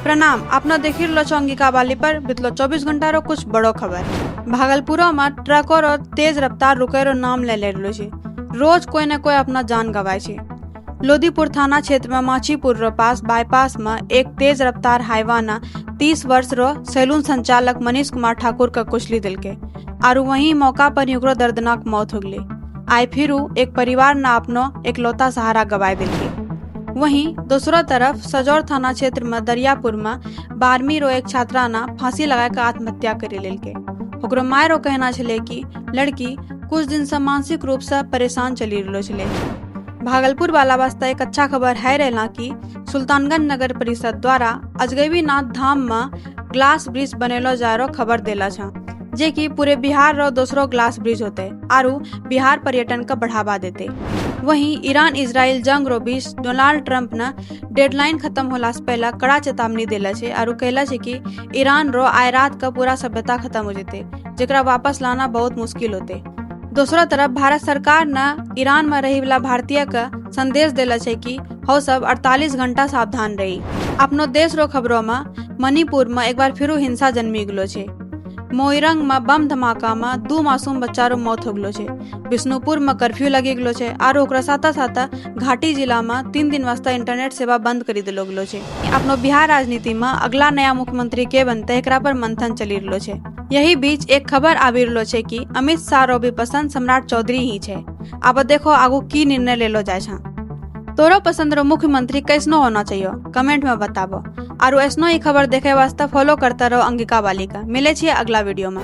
प्रणाम। आपने देखी लो छो अंगिका वाली पर बितलो 24 घंटा रो कुछ बड़ो खबर। भागलपुर में ट्रकों रो तेज रफ्तार रुके रो नाम ले लेलो छे। रोज कोई न कोई अपना जान गवाए छे। लोदीपुर थाना क्षेत्र में माछीपुर रो पास बाईपास में एक तेज रफ्तार हाईवा ना 30 वर्ष रो सैलून संचालक मनीष कुमार ठाकुर का कुचली दिलके और वहीं मौका पर ही दर्दनाक मौत हो गई। आई फिर एक परिवार ना अपनो एक लौता सहारा गवाए दिलके। वहीं दूसरा तरफ सजौर थाना क्षेत्र में दरियापुर में 12वीं रो एक छात्रा ना फांसी लगा कर आत्महत्या कर लेलके। ओकरो माय रो कहना छले कि लड़की कुछ दिन से मानसिक रूप से परेशान चली रहलो छले। भागलपुर वाला वास्ते एक अच्छा खबर है रहला कि सुल्तानगंज नगर परिषद द्वारा अजगैबीनाथ धाम में ग्लास ब्रिज बनेलो जाय रो खबर देला छ, जे कि पूरे बिहार रो दूसरो ग्लास ब्रिज होते और बिहार पर्यटन का बढ़ावा देते। वहीं ईरान इजराइल जंग रो बीच डोनाल्ड ट्रम्प ने डेडलाइन खत्म होला से पहले कड़ा चेतावनी देला छे और कहला छे कि ईरान रो आयात का पूरा सभ्यता खत्म हो जेते, जेकरा वापस लाना बहुत मुश्किल होते। दूसरा तरफ भारत सरकार ने ईरान में रही वाला भारतीय का संदेश देला छे कि हो सब 48 घंटा सावधान रही। अपनो देश रो खबरों में मणिपुर में एक बार फिर हिंसा जन्मी गलो छे। मोइरंग में बम धमाका में 2 मासूम बच्चा रो मौत हो गलो छे। बिष्णुपुर में कर्फ्यू लगी गलो छे और ओकरा साथ घाटी जिला में 3 दिन वास्ते इंटरनेट सेवा बंद कर दिलो गलो छे। अपनो बिहार राजनीति में अगला नया मुख्यमंत्री के बनते एकरा पर मंथन चली रहलो छे। यही बीच एक खबर आबि रहलो छे कि अमित शाह रो भी पसंद सम्राट चौधरी ही छे। अब देखो आगू की निर्णय लेलो जाय छा। तोरो पसंद रो मुख्यमंत्री कैसनो होना चाहिए कमेंट में बताबो और ऐसनो ही खबर देखे वास्ते फॉलो करता रहो अंगिका वाली का। मिले छिए अगला वीडियो में।